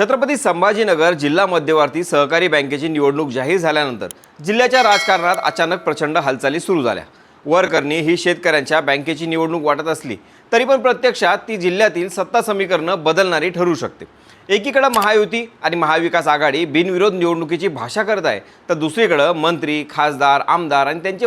छत्रपती संभाजीनगर जिल्हा मध्यवर्ती सहकारी बँकेची निवडणूक जाहीर झाल्यानंतर जिल्ह्याच्या राजकारणात अचानक प्रचंड हालचाली सुरू झाल्या। वरकरणी ही शेतकऱ्यांच्या बँकेची निवडणूक वाटत असली तरी पण प्रत्यक्षात ती जिल्ह्यातील सत्ता समीकरणं बदलणारी ठरू शकते। एकीकडे महायुती आणि महाविकास आघाडी बिनविरोध निवडणुकीची भाषा करत आहे, तर दुसरीकडे मंत्री, खासदार, आमदार आणि त्यांचे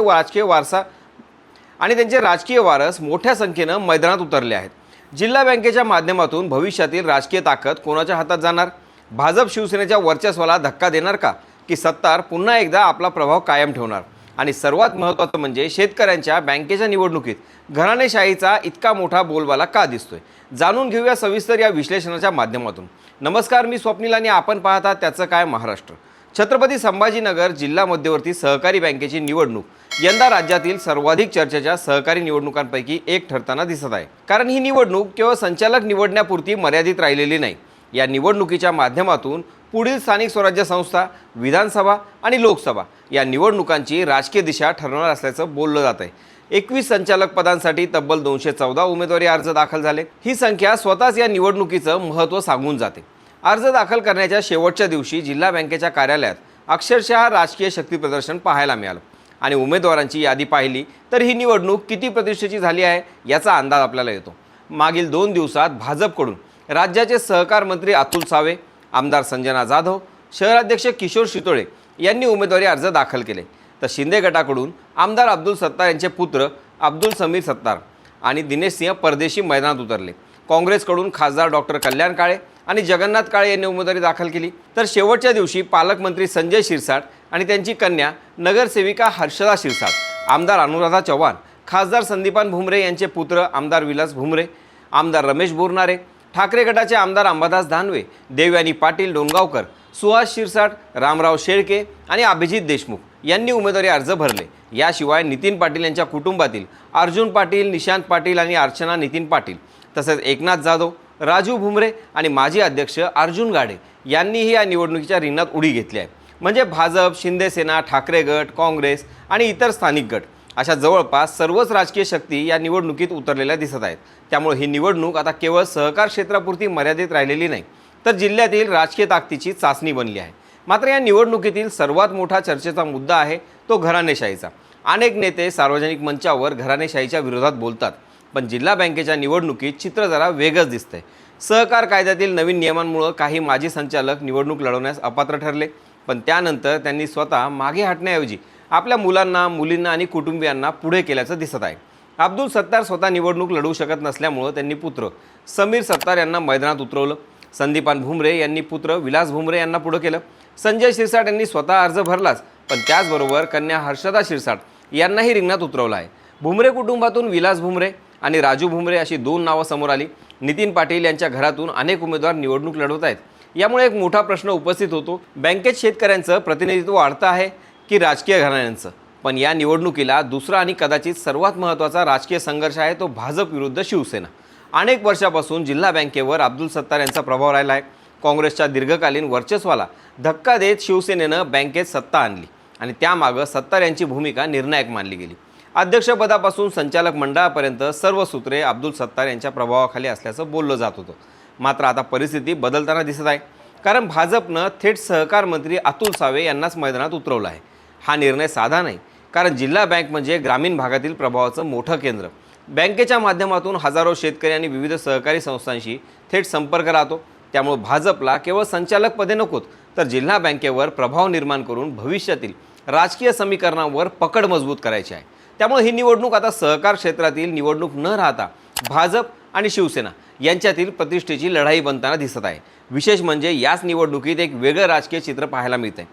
राजकीय वारस मोठ्या संख्येने मैदानात उतरले आहेत। जिल्हा बँकेच्या माध्यमातून भविष्यातील राजकीय ताकद कोणाच्या हातात जाणार? भाजप शिवसेनेच्या वर्चस्वाला धक्का देणार का, की सत्तार पुन्हा एकदा आपला प्रभाव कायम ठेवणार? आणि सर्वात महत्त्वाचं म्हणजे शेतकऱ्यांच्या बँकेच्या निवडणुकीत घराणेशाहीचा इतका मोठा बोलबाला का दिसतोय? जाणून घेऊया सविस्तर या विश्लेषणाच्या माध्यमातून। नमस्कार, मी स्वप्नील आणि आपण पाहता त्याचं काय महाराष्ट्र। छत्रपती संभाजीनगर जिल्हा मध्यवर्ती सहकारी बँकेची निवडणूक यंदा राज्यातील सर्वाधिक चर्चेच्या सहकारी निवडणुकांपैकी एक ठरताना दिसत आहे। कारण ही निवडणूक केवळ संचालक निवडण्यापुरती मर्यादित राहिलेली नाही। या निवडणुकीच्या माध्यमातून पुढील स्थानिक स्वराज्य संस्था, विधानसभा आणि लोकसभा या निवडणुकांची राजकीय दिशा ठरणार असल्याचं बोललं जात आहे। 21 संचालक पदांसाठी तब्बल 214 उमेदवारी अर्ज दाखल झाले। ही संख्या स्वतःच या निवडणुकीचं महत्त्व सांगून जाते। अर्ज दाखल करण्याच्या शेवटच्या दिवशी जिल्हा बँकेच्या कार्यालयात अक्षरशः राजकीय शक्ती प्रदर्शन पाहायला मिळालं आणि उमेदवारांची यादी पाहिली तर ही निवडणूक किती प्रतिष्ठेची झाली आहे याचा अंदाज आपल्याला येतो। मागील 2 दिवसात भाजपकडून राज्याचे सहकार मंत्री अतुल सावे, आमदार संजना जाधव, शहराध्यक्ष किशोर शितोळे यांनी उमेदवारी अर्ज दाखल केले, तर शिंदे गटाकडून आमदार अब्दुल सत्तार यांचे पुत्र अब्दुल समीर सत्तार आणि दिनेश सिंह परदेशी मैदानात उतरले। काँग्रेसकडून खासदार डॉक्टर कल्याण काळे आणि जगन्नाथ काळे यांनी उमेदवारी दाखल केली, तर शेवटच्या दिवशी पालकमंत्री संजय शिरसाट आणि त्यांची कन्या नगरसेविका हर्षदा शिरसाट, आमदार अनुराधा चव्हाण, खासदार संदीपान भुमरे यांचे पुत्र आमदार विलास भुमरे, आमदार रमेश बोरनारे, ठाकरे गटाचे आमदार अंबादास दानवे, देवयानी पाटील डोंगावकर, सुहास शिरसाट, रामराव शेळके आणि अभिजित देशमुख यांनी उमेदवारी अर्ज भरले। याशिवाय नितीन पाटील यांच्या कुटुंबातील अर्जुन पाटील, निशांत पाटील आणि अर्चना नितीन पाटील, तसेच एकनाथ जाधव, राजू भुमरे आणि माजी अध्यक्ष अर्जुन गाढे यांनीही या निवडणुकीच्या रिंगणात उडी घेतली आहे। म्हणजे भाजप, शिंदेसेना, ठाकरे गट, काँग्रेस आणि इतर स्थानिक गट अशा जवळपास सर्वच राजकीय शक्ती या निवडणुकीत उतरलेल्या दिसत आहेत। त्यामुळे ही निवडणूक आता केवळ सहकार क्षेत्रापुरती मर्यादित राहिलेली नाही, तर जिल्ह्यातील राजकीय ताकदीची चाचणी बनली आहे। मात्र या निवडणुकीतील सर्वात मोठा चर्चेचा मुद्दा आहे तो घराणेशाहीचा। अनेक नेते सार्वजनिक मंचावर घराणेशाहीच्या विरोधात बोलतात, पण जिल्हा बँकेच्या निवडणुकीत चित्र जरा वेगळंच दिसतंय। सहकार कायद्यातील नवीन नियमांमुळे काही माजी संचालक निवडणूक लढवण्यास अपात्र ठरले, पण त्यानंतर त्यांनी स्वतः मागे हटण्याऐवजी आपल्या मुलांना, मुलींना आणि कुटुंबियांना पुढे केल्याचं दिसत आहे। अब्दुल सत्तार स्वतः निवडणूक लढवू शकत नसल्यामुळे त्यांनी पुत्र समीर सत्तार यांना मैदानात उतरवलं। संदीपान भुमरे यांनी पुत्र विलास भुमरे यांना पुढे केलं। संजय शिरसाट यांनी स्वतः अर्ज भरलाच, पण त्याचबरोबर कन्या हर्षदा शिरसाट यांनाही रिंगणात उतरवलं आहे। भुमरे कुटुंबातून विलास भुमरे आणि राजू भुमरे अशी 2 नावं समोर आली। नितीन पाटील यांच्या घरातून अनेक उमेदवार निवडणूक लढवत आहेत। यामुळे एक मोठा प्रश्न उपस्थित होतो, बँकेत शेतकऱ्यांचं प्रतिनिधित्व वाढतं आहे की राजकीय घराण्यांचं? पण या निवडणुकीला दुसरा आणि कदाचित सर्वात महत्त्वाचा राजकीय संघर्ष आहे तो भाजप विरुद्ध शिवसेना। अनेक वर्षापासून जिल्हा बँकेवर अब्दुल सत्तार यांचा प्रभाव राहिला आहे। काँग्रेसच्या दीर्घकालीन वर्चस्वाला धक्का देत शिवसेनेनं बँकेत सत्ता आणली आणि त्यामागं सत्तार यांची भूमिका निर्णायक मानली गेली। अध्यक्षपदापासून संचालक मंडळापर्यंत सर्व सूत्रे अब्दुल सत्तार यांच्या प्रभावाखाली असल्याचं बोललं जात होतं। मात्र आता परिस्थिती बदलताना दिसत आहे, कारण भाजपनं थेट सहकार मंत्री अतुल सावे यांनाच मैदानात उतरवलं आहे। हा निर्णय साधा नाही, कारण जिल्हा बँक म्हणजे ग्रामीण भागातील प्रभावाचं मोठं केंद्र। बँकेच्या माध्यमातून हजारो शेतकरी आणि विविध सहकारी संस्थांशी थेट संपर्क राहतो। त्यामुळे भाजपला केवळ संचालक पदे नकोत, तर जिल्हा बँकेवर प्रभाव निर्माण करून भविष्यातील राजकीय समीकरणांवर पकड मजबूत करायची आहे। त्यामुळे ही निवडणूक आता सहकार क्षेत्रातील निवडणूक न राहता भाजप आणि शिवसेना यांच्यातील प्रतिष्ठेची लढाई बनताना दिसत आहे। विशेष म्हणजे याच निवडणुकीत एक वेगळं राजकीय चित्र पाहायला मिळतंय।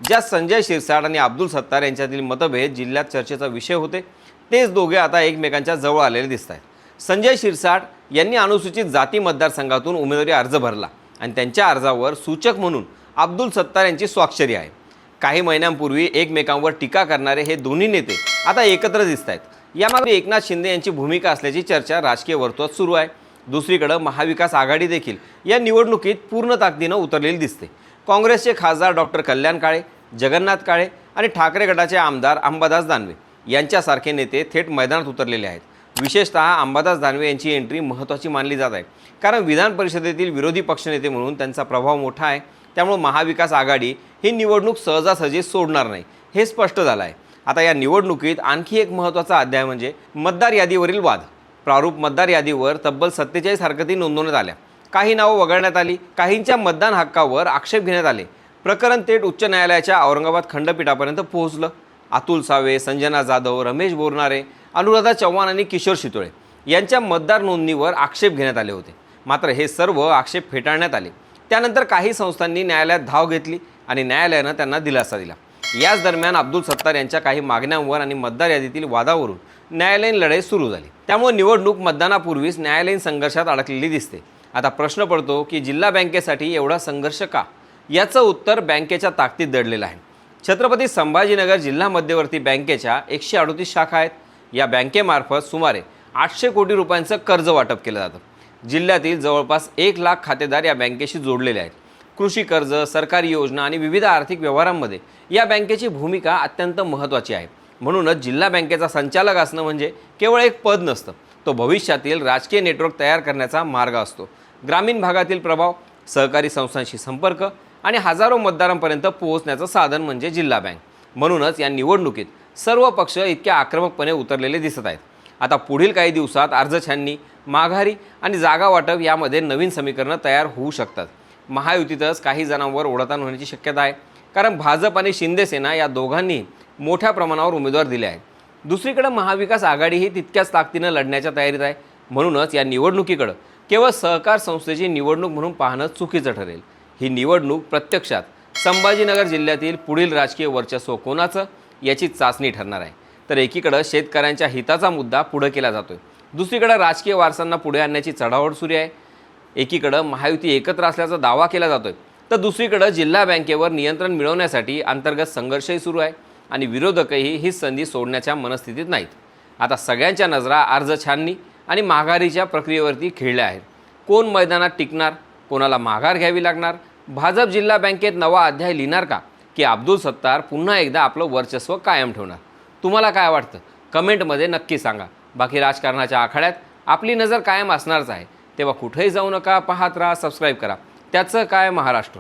ज्या संजय शिरसाट आणि अब्दुल सत्तार यांच्यातील मतभेद जिल्ह्यात चर्चेचा विषय होते, तेच दोघे आता एकमेकांच्या जवळ आलेले दिसत आहेत। संजय शिरसाट यांनी अनुसूचित जाती मतदारसंघातून उमेदवारी अर्ज भरला आणि त्यांच्या अर्जावर सूचक म्हणून अब्दुल सत्तार यांची स्वाक्षरी आहे। काही महिन्यांपूर्वी एकमेकांवर टीका करणारे हे दोन्ही नेते आता एकत्र दिसत आहेत। यामागे एकनाथ शिंदे यांची भूमिका असल्याची चर्चा राजकीय वर्तुळात सुरू आहे। दुसरीकडे महाविकास आघाडी देखील या निवडणुकीत पूर्ण ताकदीनं उतरलेली दिसते। काँग्रेसचे खासदार डॉक्टर कल्याण काळे, जगन्नाथ काळे आणि ठाकरे गटाचे आमदार अंबादास दानवे यांच्यासारखे नेते थेट मैदानात उतरलेले आहेत। विशेषतः अंबादास दानवे यांची एंट्री महत्त्वाची मानली जात आहे, कारण विधान परिषदेतील विरोधी पक्षनेते म्हणून त्यांचा प्रभाव मोठा आहे. त्यामुळे महाविकास आघाडी ही निवडणूक सहजासहजी सोडणार नाही हे स्पष्ट झालं आहे. आता या निवडणुकीत आणखी एक महत्त्वाचा अध्याय म्हणजे मतदार यादीवरील वाद. प्रारूप मतदार यादीवर तब्बल 47 हरकती नोंदवण्यात आल्या. काही नावं वगळण्यात आली, काहींच्या मतदान हक्कावर आक्षेप घेण्यात आले. प्रकरण थेट उच्च न्यायालयाच्या औरंगाबाद खंडपीठापर्यंत पोहोचलं. अतुल सावे, संजना जाधव, रमेश बोरनारे, अनुराधा चव्हाण आणि किशोर शितोळे यांच्या मतदार नोंदणीवर आक्षेप घेण्यात आले होते. मात्र हे सर्व आक्षेप फेटाळण्यात आले. त्यानंतर काही संस्थांनी न्यायालयात धाव घेतली आणि न्यायालयानं त्यांना दिलासा दिला. याच दरम्यान अब्दुल सत्तार यांच्या काही मागण्यांवर आणि मतदार यादीतील वादावरून न्यायालयीन लढाई सुरू झाली. त्यामुळे निवडणूक मतदानापूर्वीच न्यायालयीन संघर्षात अडकलेली दिसते. आता प्रश्न पडतो की जिल्हा बँकेसाठी एवढा संघर्ष का? याचं उत्तर बँकेच्या ताकदीत दडलेलं आहे. छत्रपती संभाजीनगर जिल्हा मध्यवर्ती बँकेच्या 138 शाखा आहेत. या बँकेमार्फत सुमारे 800 कोटी रुपयांचं कर्ज वाटप केलं जातं. जिल्ह्यातील जवळपास 1 लाख खातेदार या बँकेशी जोडलेले आहेत. कृषी कर्ज, सरकारी योजना आणि विविध आर्थिक व्यवहारांमध्ये या बँकेची भूमिका अत्यंत महत्त्वाची आहे. म्हणूनच जिल्हा बँकेचा संचालक असणं म्हणजे केवळ एक पद नसतं, तो भविष्यातील राजकीय नेटवर्क तयार करण्याचा मार्ग असतो. ग्रामीण भागातील प्रभाव, सहकारी संस्थांशी संपर्क आणि हजारो मतदारांपर्यंत पोहोचण्याचं साधन म्हणजे जिल्हा बँक. म्हणूनच या निवडणुकीत सर्व पक्ष इतक्या आक्रमकपणे उतरलेले दिसत आहेत. आता पुढील काही दिवसात अर्जछाननी, माघारी आणि जागा वाटप यामध्ये नवीन समीकरणं तयार होऊ शकतात. महायुतीतच काही जणांवर ओढाताण होण्याची शक्यता आहे, कारण भाजप आणि शिंदेसेना या दोघांनी मोठ्या प्रमाणावर उमेदवार दिले आहेत. दुसरीकडे महाविकास आघाडीही तितक्याच ताकदीनं लढण्याच्या तयारीत आहे. म्हणूनच या निवडणुकीकडे केवळ सहकार संस्थेची निवडणूक म्हणून पाहणं चुकीचं ठरेल. ही निवडणूक प्रत्यक्षात संभाजीनगर जिल्ह्यातील पुढील राजकीय वर्चस्व कोणाचं याची चाचणी ठरणार आहे. तर एकीकडे शेतकऱ्यांच्या हिताचा मुद्दा पुढे केला जातोय, दुसरीकडे राजकीय वारसांना पुढे आणण्याची चढाओढ सुरू आहे. एकीकडे महायुती एकत्र असल्याचा दावा केला जातोय, तर दुसरीकडे जिल्हा बँकेवर नियंत्रण मिळवण्यासाठी अंतर्गत संघर्षही सुरू आहे आणि विरोधकही ही संधी सोडण्याच्या मनस्थितीत नाहीत. आता सगळ्यांच्या नजरा अर्जछाननी आणि माघारीच्या प्रक्रियेवरती खिळल्या आहेत. कोण मैदानात टिकणार, कोणाला माघार घ्यावी लागणार, भाजप जिल्हा बँकेत नवा अध्याय लिहिणार का, की अब्दुल सत्तार पुन्हा एकदा आपलं वर्चस्व कायम ठेवणार? तुम्हाला काय वाटतं? कमेंटमध्ये नक्की सांगा. बाकी राजकारणाच्या आखाड्यात आपली नजर कायम असणारच आहे. तेव्हा कुठेही जाऊ नका, पाहत राहा, सबस्क्राईब करा. त्याचं काय महाराष्ट्र.